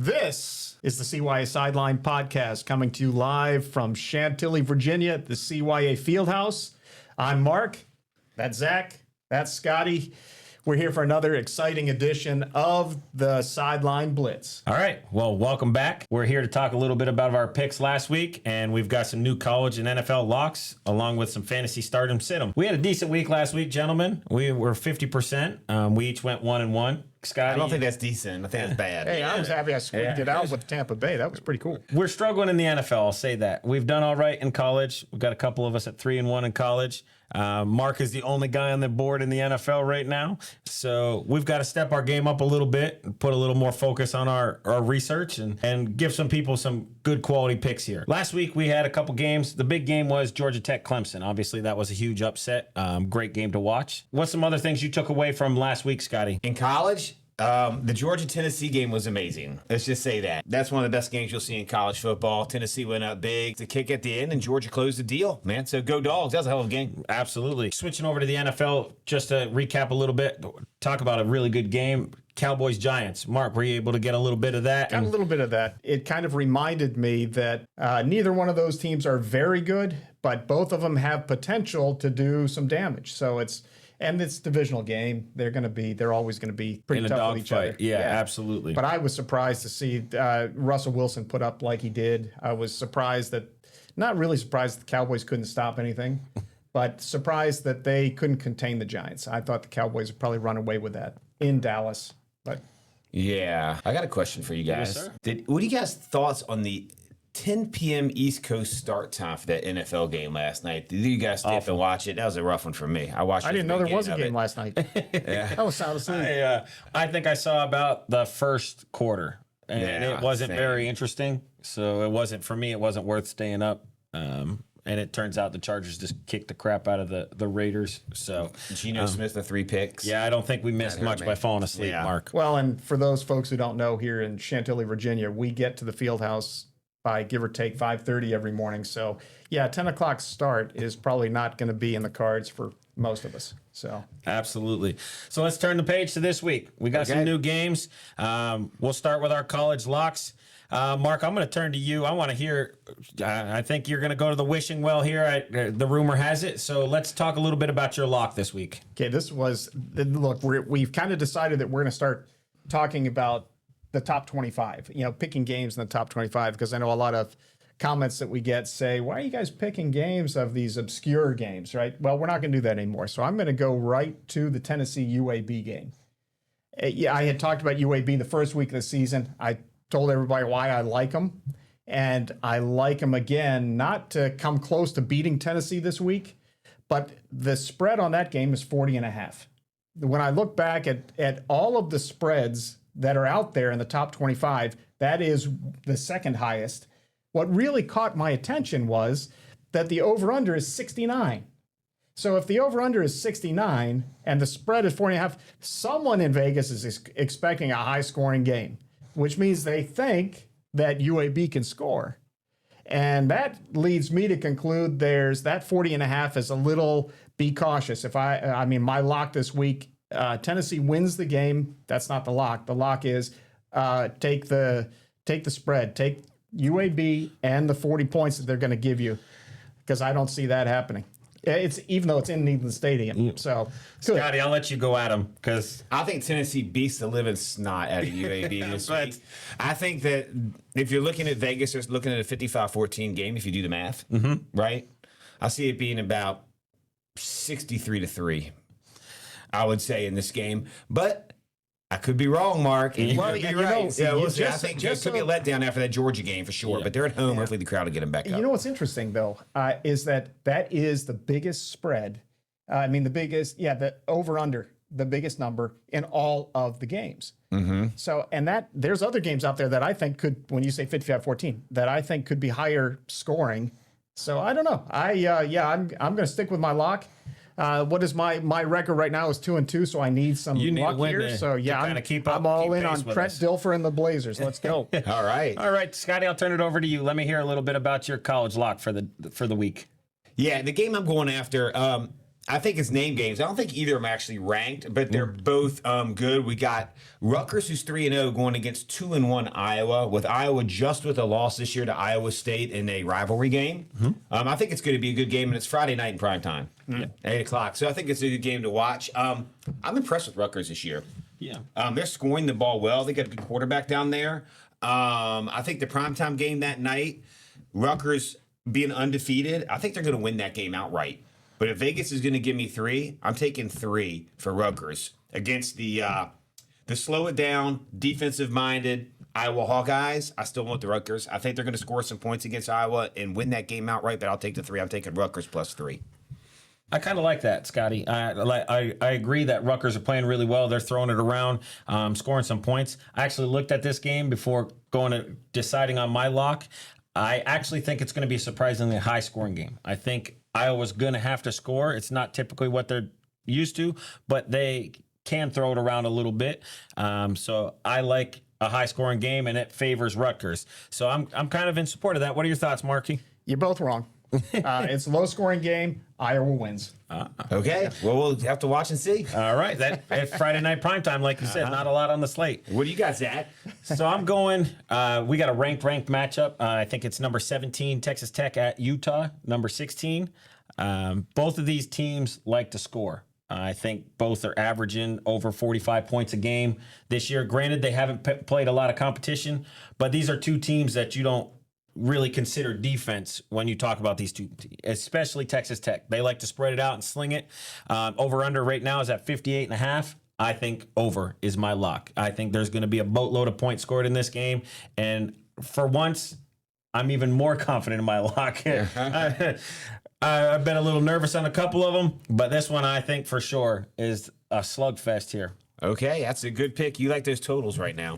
This is the CYA Sideline Podcast coming to you live from Chantilly, Virginia at the CYA Fieldhouse. I'm Mark. That's Zack. That's Scotty. We're here for another exciting edition of the Sideline Blitz. All right. Well, welcome back. We're here to talk a little bit about our picks last week, and we've got some new college and NFL locks along with some fantasy stardom sit-em. We had a decent week last week, gentlemen. We were 50%. We each went 1-1. Scotty, I don't think that's decent. I think that's bad. Hey, I was happy I squeaked it out with Tampa Bay. That was pretty cool. We're struggling in the NFL. I'll say that. We've done all right in college. We've got a couple of us at 3-1 in college. Mark is the only guy on the board in the NFL right now. So we've got to step our game up a little bit and put a little more focus on our research and give some people some good quality picks here. Last week we had a couple games. The big game was Georgia Tech Clemson. Obviously that was a huge upset. Great game to watch. What's some other things you took away from last week, Scotty? In college, the Georgia-Tennessee game was amazing. Let's just say that. That's one of the best games you'll see in college football. Tennessee went up big. The kick at the end, and Georgia closed the deal, man. So go Dogs. That was a hell of a game. Absolutely. Switching over to the NFL, just to recap a little bit, talk about a really good game. Cowboys-Giants. Mark, were you able to get a little bit of that? Got a little bit of that. It kind of reminded me that neither one of those teams are very good, but both of them have potential to do some damage. So it's divisional game. They're always going to be pretty tough with each other. Yeah, absolutely. But I was surprised to see Russell Wilson put up like he did. I was not really surprised the Cowboys couldn't stop anything, but surprised that they couldn't contain the Giants. I thought the Cowboys would probably run away with that in Dallas. But yeah, I got a question for you guys. Yes, What are you guys' thoughts on the 10 p.m. East Coast start time for that NFL game last night? Did you guys stay up and watch it? That was a rough one for me. I didn't know there was a game last night. I was sound asleep. I think I saw about the first quarter, and it wasn't same. very interesting. So it wasn't, for me, it wasn't worth staying up. And it turns out the Chargers just kicked the crap out of the Raiders. So Geno Smith, the 3 picks. yeah, I don't think we missed much by falling asleep, Mark. Well, and for those folks who don't know, here in Chantilly, Virginia, we get to the field house by give or take 5:30 every morning. So yeah, 10 o'clock start is probably not going to be in the cards for most of us. So Absolutely. So let's turn the page to this week. We got some new games. We'll start with our college locks. Mark, I'm going to turn to you. I want to hear, I think you're going to go to the wishing well here. The rumor has it. So let's talk a little bit about your lock this week. okay, we've kind of decided that we're going to start talking about the top 25, picking games in the top 25, because I know a lot of comments that we get say, why are you guys picking games of these obscure games, right? Well, we're not going to do that anymore. So I'm going to go right to the Tennessee UAB game. I had talked about UAB the first week of the season. I told everybody why I like them, and I like them again, not to come close to beating Tennessee this week, but the spread on that game is 40.5. When I look back at all of the spreads that are out there in the top 25, that is the second highest. What really caught my attention was that the over-under is 69. So if the over-under is 69 and the spread is 40.5, someone in Vegas is expecting a high-scoring game, which means they think that UAB can score. And that leads me to conclude that 40.5 is a little be cautious. My lock this week, Tennessee wins the game. That's not the lock. The lock is take the spread, take UAB and the 40 points that they're going to give you, because I don't see that happening. It's even though it's in Neyland Stadium. So, good. Scotty, I'll let you go at him because I think Tennessee beats the living snot out of UAB this week. I think that if you're looking at Vegas, they're looking at a 55-14 game if you do the math, right? I see it being about 63-3, I would say, in this game. But I could be wrong, Mark. And Well, you could you be right. know, Yeah, you I just- think just it could be a so- letdown after that Georgia game for sure. But they're at home. Hopefully the crowd will get them back up. You know what's interesting, though, is that is the biggest spread. The over-under, the biggest number in all of the games. Mm-hmm. So, and there's other games out there that I think could, when you say 55-14, that I think could be higher scoring. So I don't know. I'm going to stick with my lock. What is my record right now is 2-2, so I need some luck here. So yeah, I'm all in on Trent Dilfer and the Blazers. Let's go. All right, Scotty, I'll turn it over to you. Let me hear a little bit about your college lock for the week. Yeah, the game I'm going after, I think it's name games. I don't think either of them are actually ranked, but they're both good. We got Rutgers, who's 3-0, going against 2-1 Iowa, with Iowa just with a loss this year to Iowa State in a rivalry game. I think it's going to be a good game, and it's Friday night in prime time, 8 o'clock. So I think it's a good game to watch. I'm impressed with Rutgers this year. Yeah. They're scoring the ball well. They got a good quarterback down there. I think the primetime game that night, Rutgers being undefeated, I think they're going to win that game outright. But if Vegas is going to give me 3, I'm taking 3 for Rutgers against the slow it down, defensive-minded Iowa Hawkeyes. I still want the Rutgers. I think they're going to score some points against Iowa and win that game outright, but I'll take the 3. I'm taking Rutgers plus 3. I kind of like that, Scotty. I agree that Rutgers are playing really well. They're throwing it around, scoring some points. I actually looked at this game before deciding on my lock. I actually think it's going to be a surprisingly high-scoring game. I think Iowa's going to have to score. It's not typically what they're used to, but they can throw it around a little bit. So I like a high-scoring game, and it favors Rutgers. So I'm kind of in support of that. What are your thoughts, Marky? You're both wrong. It's a low-scoring game. Iowa wins. Okay. Well, we'll have to watch and see. All right. It's Friday night primetime, like you said. Not a lot on the slate. What do you got, Zach? So I'm going, we got a ranked matchup. I think it's number 17, Texas Tech at Utah, number 16. Both of these teams like to score. I think both are averaging over 45 points a game this year. Granted, they haven't played a lot of competition, but these are two teams that you don't really consider defense when you talk about these two, especially Texas Tech. They like to spread it out and sling it. Over-under right now is at 58.5. I think over is my lock. I think there's going to be a boatload of points scored in this game. And for once, I'm even more confident in my lock. I've been a little nervous on a couple of them, but this one I think for sure is a slugfest here. Okay, that's a good pick. You like those totals right now.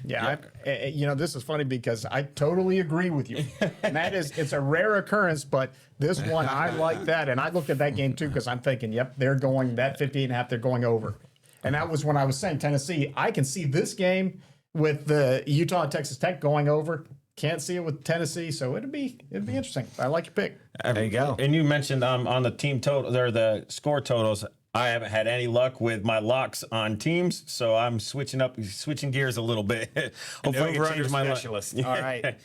Yeah, this is funny because I totally agree with you. And that is, it's a rare occurrence, but this one, I like that. And I looked at that game too because I'm thinking, yep, they're going, that 58.5, they're going over. And that was when I was saying Tennessee. I can see this game with the Utah Texas Tech going over. Can't see it with Tennessee, so it'd be interesting. I like your pick. There you go. And you mentioned on the team total, or the score totals, I haven't had any luck with my locks on teams, so I'm switching gears a little bit. Hopefully, I can change my specialist. All right.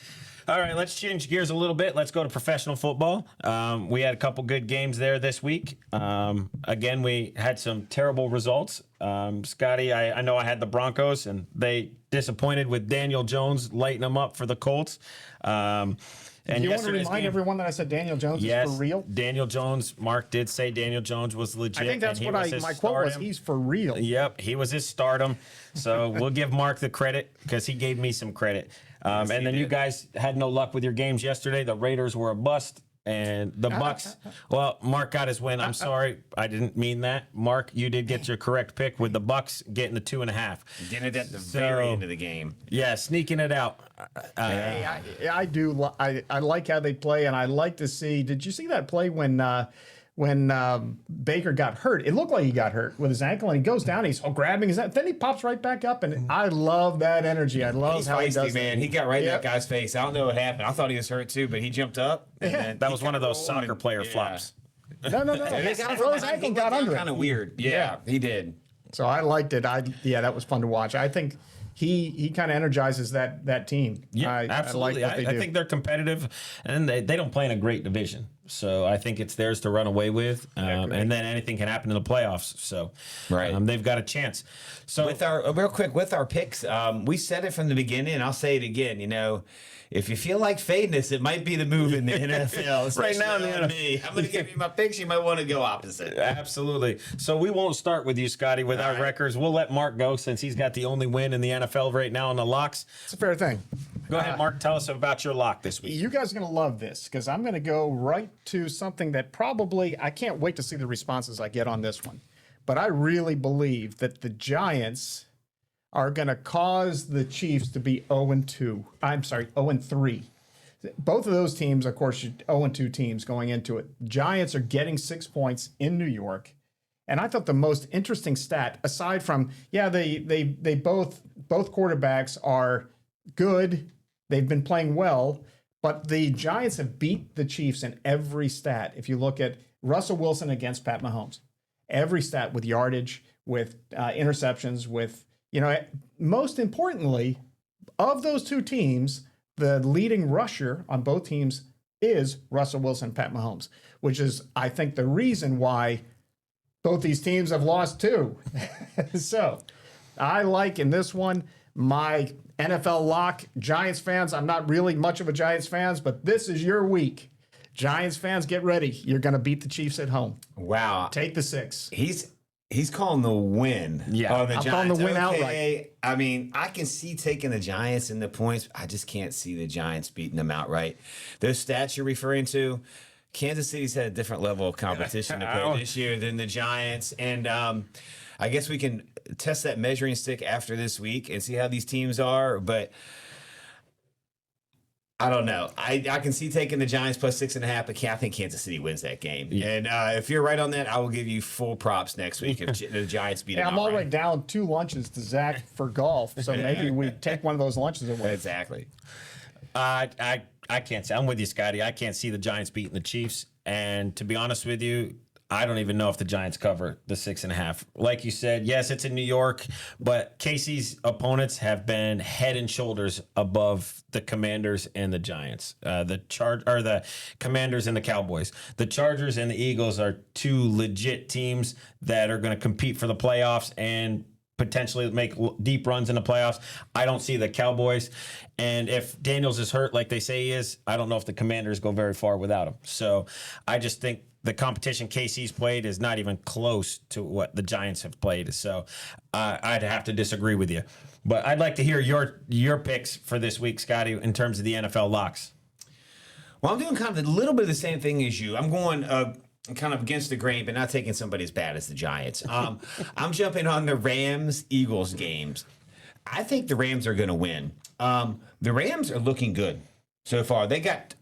All right, let's change gears a little bit. Let's go to professional football. We had a couple good games there this week. Again, we had some terrible results. Scotty, I know I had the Broncos, and they disappointed with Daniel Jones lighting them up for the Colts. And you want to remind everyone that I said Daniel Jones is for real? Daniel Jones, Mark did say Daniel Jones was legit. I think that's what my quote was. He's for real. Yep, he was his stardom. So we'll give Mark the credit because he gave me some credit. And then you guys had no luck with your games yesterday. The Raiders were a bust. And the Bucks, well, Mark got his win. I'm sorry, I didn't mean that. Mark, you did get your correct pick with the Bucks getting the 2.5. Getting it at the very end of the game. Yeah, sneaking it out. I do. I like how they play, and I like to see. Did you see that play when Baker got hurt? It looked like he got hurt with his ankle, and he goes down. He's grabbing his. Then he pops right back up, and I love that energy. I love how he does. Man, he got right in that guy's face. I don't know what happened. I thought he was hurt too, but he jumped up. And that was one of those soccer player flops. No. His ankle got under it. Kind of weird. Yeah, he did. So I liked it. That was fun to watch. I think he kind of energizes that team. Yeah, absolutely. I think they're competitive, and they don't play in a great division. So I think it's theirs to run away with, and then anything can happen in the playoffs. So they've got a chance. So with our picks, we said it from the beginning, and I'll say it again. If you feel like fading us, it might be the move in the NFL. Right now, I'm going to give you my picks. You might want to go opposite. Absolutely. So we won't start with you, Scotty, with our records. We'll let Mark go since he's got the only win in the NFL right now on the locks. It's a fair thing. Go ahead, Mark. Tell us about your lock this week. You guys are going to love this because I'm going to go right to something that probably I can't wait to see the responses I get on this one. But I really believe that the Giants are going to cause the Chiefs to be 0-2. I'm sorry, 0-3. Both of those teams, of course, 0-2 teams going into it. Giants are getting 6 points in New York. And I thought the most interesting stat, aside from, they both quarterbacks are good. They've been playing well. But the Giants have beat the Chiefs in every stat. If you look at Russell Wilson against Pat Mahomes, every stat with yardage, with interceptions, with, most importantly, of those two teams, the leading rusher on both teams is Russell Wilson, Pat Mahomes, which is, I think, the reason why both these teams have lost too. So I like in this one, my NFL lock, Giants fans. I'm not really much of a Giants fans, but this is your week. Giants fans, get ready. You're going to beat the Chiefs at home. Wow. Take the 6. He's calling the win. Yeah. On the I'm Giants. calling the win outright. I mean, I can see taking the Giants in the points. I just can't see the Giants beating them outright. Those stats you're referring to, Kansas City's had a different level of competition to play this year than the Giants. And I guess we can test that measuring stick after this week and see how these teams are. But I don't know. I can see taking the Giants plus 6.5, but I think Kansas City wins that game. Yeah. And if you're right on that, I will give you full props next week if the Giants beat them. I'm already down 2 lunches to Zach for golf, so maybe we take one of those lunches away. Exactly. I can't say. I'm with you, Scotty. I can't see the Giants beating the Chiefs. And to be honest with you, I don't even know if the Giants cover the 6.5. Like you said, yes, it's in New York, but KC's opponents have been head and shoulders above the Commanders and the Giants. The Commanders and the Cowboys. The Chargers and the Eagles are 2 legit teams that are going to compete for the playoffs and potentially make deep runs in the playoffs. I don't see the Cowboys. And if Daniels is hurt like they say he is, I don't know if the Commanders go very far without him. So I just think the competition KC's played is not even close to what the Giants have played. So I'd have to disagree with you. But I'd like to hear your picks for this week, Scotty, in terms of the NFL locks. Well, I'm doing kind of a little bit of the same thing as you. I'm going kind of against the grain, but not taking somebody as bad as the Giants. I'm jumping on the Rams-Eagles games. I think the Rams are going to win. The Rams are looking good so far. They got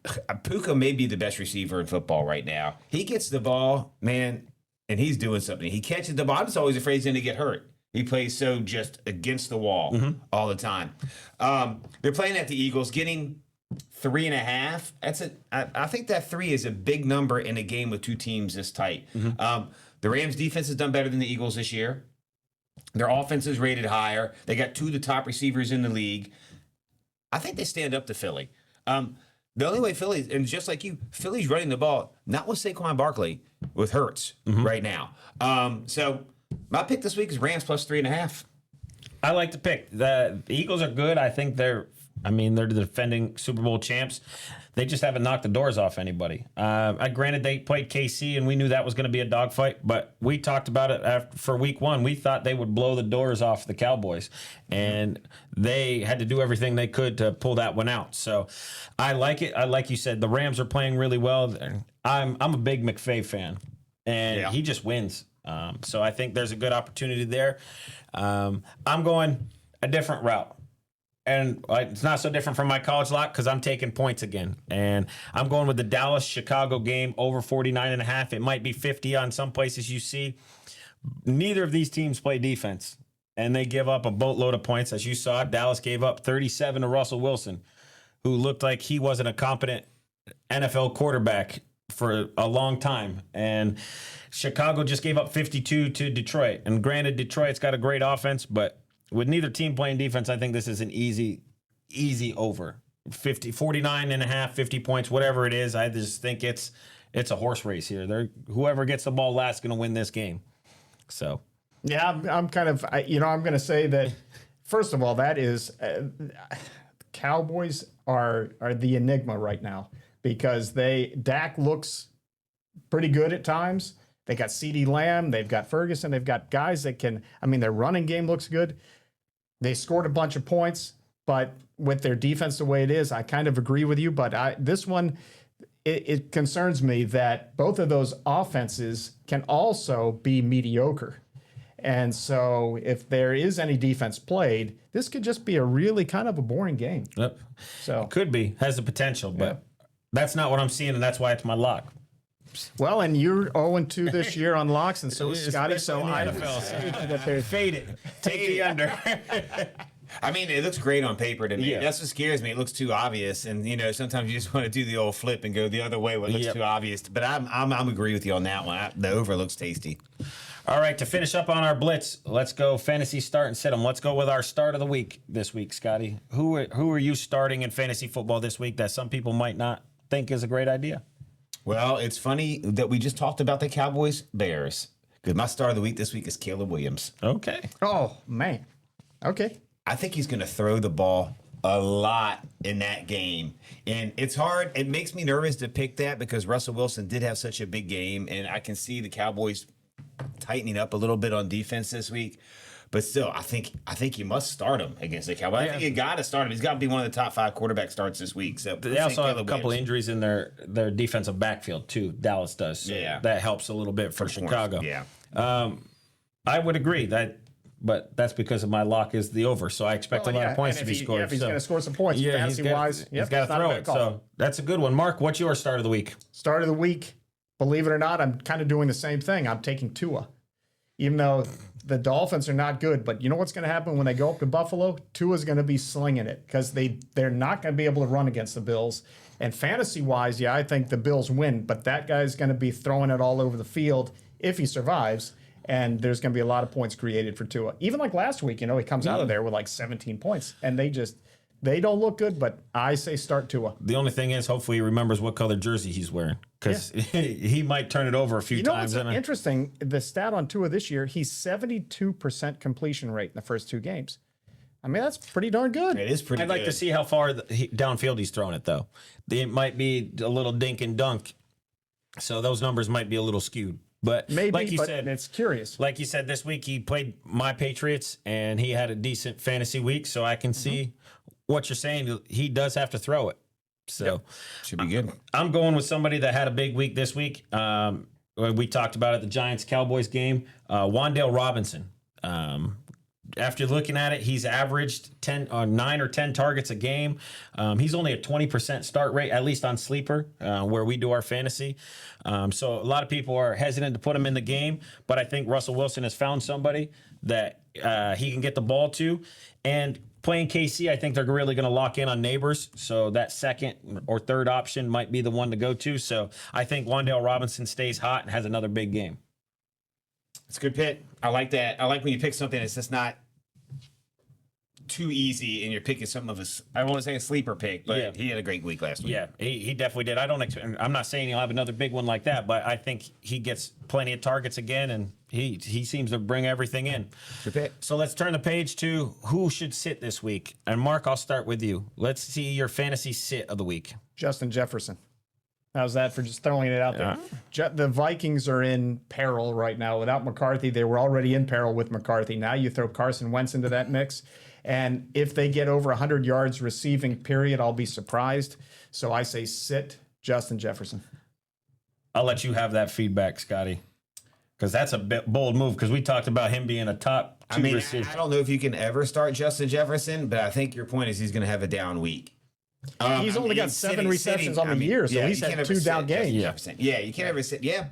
Puka may be the best receiver in football right now. He gets the ball, man, and he's doing something. He catches the ball. I'm just always afraid he's going to get hurt. He plays so just against the wall all the time. They're playing at the Eagles, getting 3.5. I think that 3 is a big number in a game with 2 teams this tight. The Rams defense has done better than the Eagles this year. Their offense is rated higher. They got 2 of the top receivers in the league. I think they stand up to Philly. The only way Philly, and just like you, Philly's running the ball, not with Saquon Barkley, with Hurts right now. So my pick this week is Rams plus 3.5. I like to pick. The Eagles are good. I think they're the defending Super Bowl champs. They just haven't knocked the doors off anybody. Granted, they played KC, and we knew that was going to be a dogfight, but we talked about it for week 1. We thought they would blow the doors off the Cowboys, and they had to do everything they could to pull that one out. So I like it. Like you said, the Rams are playing really well. I'm a big McVay fan, and he just wins. So I think there's a good opportunity there. I'm going a different route. And it's not so different from my college lock because I'm taking points again. And I'm going with the Dallas-Chicago game over 49.5. It might be 50 on some places you see. Neither of these teams play defense. And they give up a boatload of points. As you saw, Dallas gave up 37 to Russell Wilson, who looked like he wasn't a competent NFL quarterback for a long time. And Chicago just gave up 52 to Detroit. And granted, Detroit's got a great offense, but with neither team playing defense, I think this is an easy over. 49.5, 50 points, whatever it is. I just think it's a horse race here. Whoever gets the ball last is going to win this game. So, yeah, I'm kind of, I'm going to say that, first of all, that is, Cowboys are the enigma right now because Dak looks pretty good at times. They got CeeDee Lamb, they've got Ferguson, they've got guys that can, their running game looks good. They scored a bunch of points, but with their defense the way it is, I kind of agree with you. But this one, it concerns me that both of those offenses can also be mediocre. And so if there is any defense played, this could just be a really kind of a boring game. Yep. So it could be, has the potential, but that's not what I'm seeing, and that's why it's my lock. Well, and you're 0-2 this year on locks, and so is Scotty. So I that they're faded. Take the under. I mean, it looks great on paper to me. Yeah. That's what scares me. It looks too obvious, and sometimes you just want to do the old flip and go the other way when it looks too obvious. But I'm agree with you on that one. The over looks tasty. All right, to finish up on our blitz, let's go fantasy start and sit 'em. Let's go with our start of the week this week, Scotty. Who are you starting in fantasy football this week that some people might not think is a great idea? Well, it's funny that we just talked about the Cowboys Bears because my start of the week this week is Caleb Williams. Okay. Oh, man. Okay. I think he's going to throw the ball a lot in that game. And it's hard. It makes me nervous to pick that because Russell Wilson did have such a big game, and I can see the Cowboys tightening up a little bit on defense this week. But still, I think you must start him against the Cowboys. I think you got to start him. He's got to be one of the top 5 quarterback starts this week. So They also have a couple injuries in their defensive backfield, too. Dallas does. So that helps a little bit for Chicago. Yeah. I would agree but that's because of my lock is the over. So I expect a lot of points to be scored. If he's going to score some points, fantasy-wise, he's got to throw it. So that's a good one. Mark, what's your start of the week? Start of the week, believe it or not, I'm kind of doing the same thing. I'm taking Tua. Even though the Dolphins are not good, but you know what's going to happen when they go up to Buffalo? Tua's going to be slinging it because they're not going to be able to run against the Bills. And fantasy-wise, I think the Bills win, but that guy's going to be throwing it all over the field if he survives. And there's going to be a lot of points created for Tua. Even like last week, he comes out of there with like 17 points. And they don't look good, but I say start Tua. The only thing is, hopefully he remembers what color jersey he's wearing because he might turn it over a few times. What's interesting, the stat on Tua this year, he's 72% completion rate in the first 2 games. I mean, that's pretty darn good. It is pretty I'd like to see how far downfield he's throwing it, though. It might be a little dink and dunk. So those numbers might be a little skewed. But maybe, like you said, it's curious. Like you said, this week he played my Patriots and he had a decent fantasy week. So I can see what you're saying. He does have to throw it. So should be good. I'm going with somebody that had a big week this week. We talked about it, the Giants-Cowboys game. Wan'Dale Robinson. After looking at it, he's averaged 9 or 10 targets a game. He's only a 20% start rate, at least on Sleeper, where we do our fantasy. So a lot of people are hesitant to put him in the game, but I think Russell Wilson has found somebody that he can get the ball to. And playing KC, I think they're really going to lock in on Neighbors. So that second or third option might be the one to go to. So I think Wan'Dale Robinson stays hot and has another big game. It's a good pick. I like that. I like when you pick something that's just not too easy and you're picking something of I don't want to say a sleeper pick, but he had a great week last week. Yeah, he definitely did. I'm not saying he'll have another big one like that, but I think he gets plenty of targets again, and he seems to bring everything in. Good pick. So let's turn the page to who should sit this week. And Mark, I'll start with you. Let's see your fantasy sit of the week. Justin Jefferson. How's that for just throwing it out there? The Vikings are in peril right now. Without McCarthy, they were already in peril with McCarthy. Now you throw Carson Wentz into that mix. And if they get over 100 yards receiving, period, I'll be surprised. So I say sit Justin Jefferson. I'll let you have that feedback, Scotty, because that's a bit bold move because we talked about him being a top 2 receiver. I don't know if you can ever start Justin Jefferson, but I think your point is he's going to have a down week. He's only got 7 receptions on the year, so he's had 2 down games. Yeah, you can't ever sit. Yeah,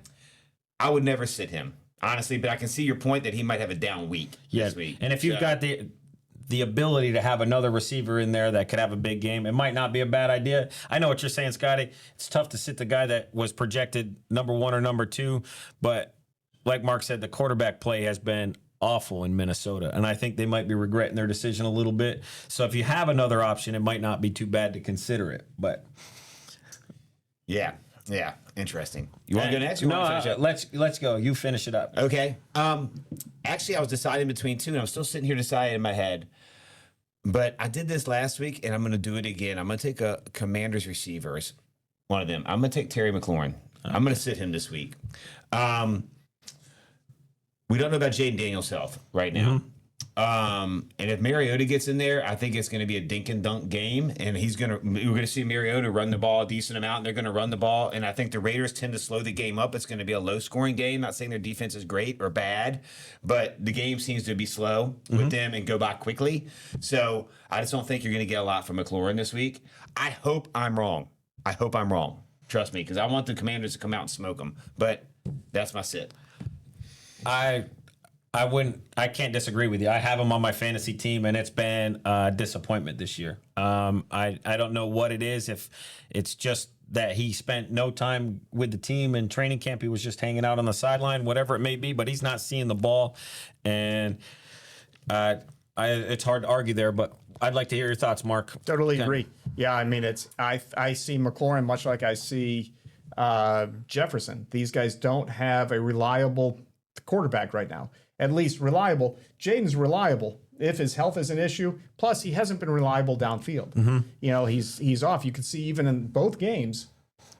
I would never sit him, honestly, but I can see your point that he might have a down week this week. And if you've got the ability to have another receiver in there that could have a big game, it might not be a bad idea. I know what you're saying, Scotty. It's tough to sit the guy that was projected number 1 or number 2, but like Mark said, the quarterback play has been awful in Minnesota, and I think they might be regretting their decision a little bit. So if you have another option, it might not be too bad to consider it. But yeah, interesting. You want to go next? You want to finish up? Let's go. You finish it up. Okay. Actually, I was deciding between 2, and I'm still sitting here deciding in my head. But I did this last week, and I'm going to do it again. I'm going to take a Commanders receivers, one of them. I'm going to take Terry McLaurin. I'm going to sit him this week. We don't know about Jaden Daniels' health right now. And if Mariota gets in there, I think it's going to be a dink and dunk game, and we're going to see Mariota run the ball a decent amount, and they're going to run the ball. And I think the Raiders tend to slow the game up. It's going to be a low scoring game. Not saying their defense is great or bad, but the game seems to be slow with them and go by quickly. So I just don't think you're going to get a lot from McLaurin this week. I hope I'm wrong. Trust me, because I want the Commanders to come out and smoke them. But that's my sit. I can't disagree with you. I have him on my fantasy team, and it's been a disappointment this year. I don't know what it is. If it's just that he spent no time with the team in training camp, he was just hanging out on the sideline, whatever it may be. But he's not seeing the ball, and it's hard to argue there. But I'd like to hear your thoughts, Mark. Totally agree. Yeah, I mean, I see McLaurin much like I see Jefferson. These guys don't have a reliable quarterback right now. At least reliable. Jaden's reliable if his health is an issue. Plus, he hasn't been reliable downfield. You know, he's off. You can see even in both games,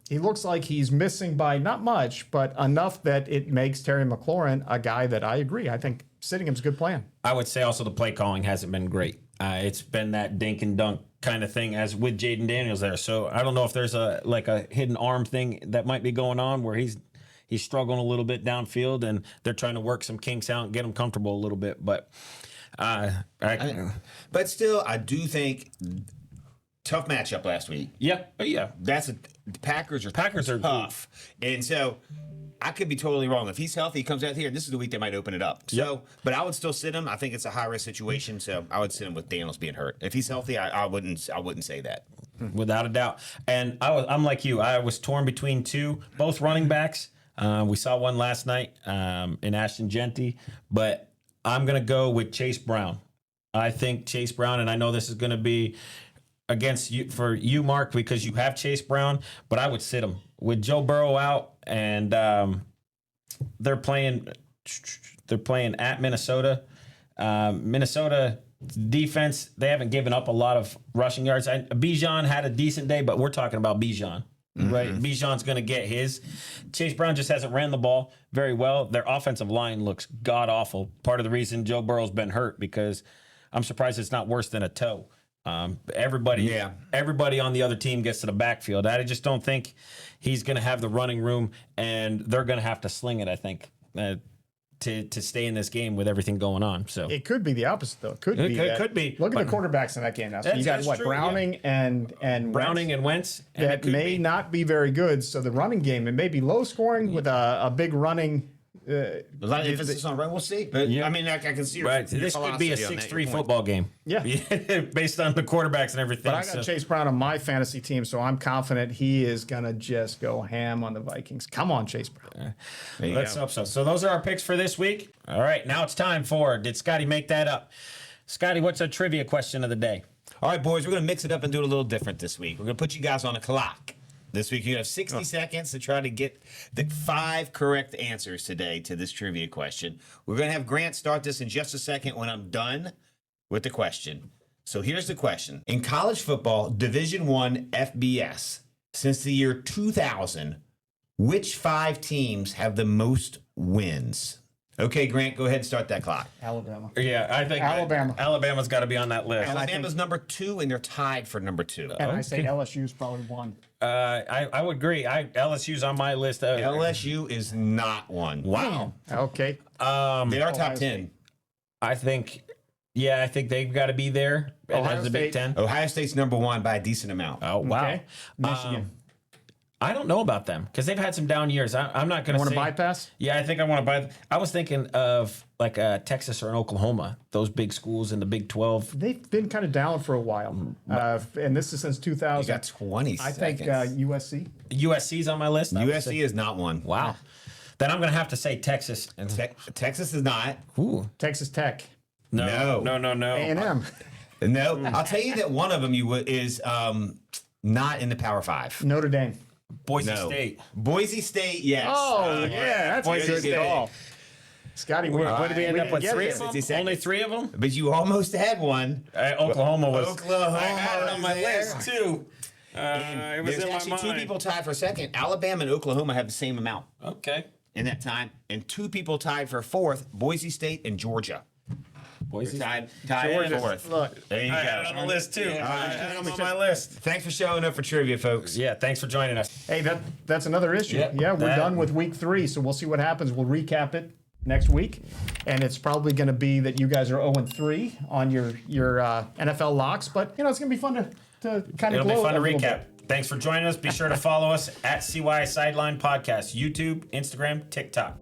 he looks like he's missing by not much, but enough that it makes Terry McLaurin a guy that I agree. I think sitting him's a good plan. I would say also the play calling hasn't been great. It's been that dink and dunk kind of thing as with Jaden Daniels there. So I don't know if there's a hidden arm thing that might be going on where he's struggling a little bit downfield, and they're trying to work some kinks out and get him comfortable a little bit. But but still, I do think tough matchup last week. Yeah. The Packers are tough, and so I could be totally wrong. If he's healthy, he comes out here. This is the week they might open it up. So, but I would still sit him. I think it's a high risk situation, so I would sit him with Daniels being hurt. If he's healthy, I wouldn't say that. Without a doubt. And I'm like you. I was torn between both running backs. We saw one last night in Ashton Genty, but I'm going to go with Chase Brown. I think Chase Brown, and I know this is going to be against you for you, Mark, because you have Chase Brown, but I would sit him with Joe Burrow out, and they're playing at Minnesota. Minnesota defense, they haven't given up a lot of rushing yards. Bijan had a decent day, but we're talking about Bijan. Right, Bijan's going to get his. Chase Brown just hasn't ran the ball very well. Their offensive line looks god awful. Part of the reason Joe Burrow's been hurt, because I'm surprised it's not worse than a toe. Everybody on the other team gets to the backfield. I just don't think he's going to have the running room, and they're going to have to sling it, I think, to stay in this game with everything going on. So it could be the opposite, though. It could be. Look at the quarterbacks in that game now. So you got true, Browning and Browning and Wentz, and that may not be very good. So the running game, it may be low scoring with a big running. A lot of emphasis on run. We'll see. But I mean, I can see your this could be a 6-3 football game. Yeah. Based on the quarterbacks and everything. But I got Chase Brown on my fantasy team, so I'm confident he is gonna just go ham on the Vikings. Come on, Chase Brown. Let's hope so. So those are our picks for this week. All right, now it's time for Did Scotty Make That Up? Scotty, what's a trivia question of the day? All right, boys, we're going to mix it up and do it a little different this week. We're going to put you guys on a clock. This week, you have 60 seconds to try to get the 5 correct answers today to this trivia question. We're going to have Grant start this in just a second when I'm done with the question. So here's the question. In college football, Division I FBS, since the year 2000, which 5 teams have the most wins? Okay, Grant, go ahead and start that clock. Alabama. Yeah, I think Alabama's got to be on that list. Alabama's number 2, and they're tied for number 2. And I say LSU's probably 1. I would agree. LSU's on my list. LSU is not 1. Wow. Okay. They are top 10. State. I think they've got to be there. Ohio the Big State. Ten. Ohio State's number 1 by a decent amount. Oh, wow. Okay. Michigan. I don't know about them because they've had some down years. I'm not going to Want say. to bypass? Yeah, I think I want to buy. I was thinking of like Texas or Oklahoma, those big schools in the Big 12. They've been kind of down for a while, and this is since 2000. You got 20 I seconds. think USC. USC's on my list. USC is not 1. Wow. Then I'm going to have to say Texas. Texas is not. Ooh. Texas Tech. No. A&M. No. I'll tell you that one of them is not in the Power 5. Notre Dame. Boise State. Boise State, yes. Oh, yeah. That's Boise a good State. call. Scotty, What did we end up with? 3 of them? 60 seconds. Only 3 of them? But you almost had one. Oklahoma was. Oklahoma I had it on my there. list, too. It was There's in my actually mind. 2 people tied for second. Alabama and Oklahoma have the same amount Okay. in that time. And 2 people tied for 4th, Boise State and Georgia. Boise Tied Georgia. for 4th. Look, There you I go. had it on the list, too. I had it on my list. Thanks for showing up for trivia, folks. Yeah, thanks for joining us. hey, that's another issue. Yeah, Yeah, we're that- done with week 3, so we'll see what happens. We'll recap it next week, and it's probably going to be that you guys are 0-3 on your NFL locks, but it's going to be fun to kind of It'll be gloat fun to a little recap. bit. Thanks for joining us. Be sure to follow us at CYA Sideline Podcast, YouTube, Instagram, TikTok.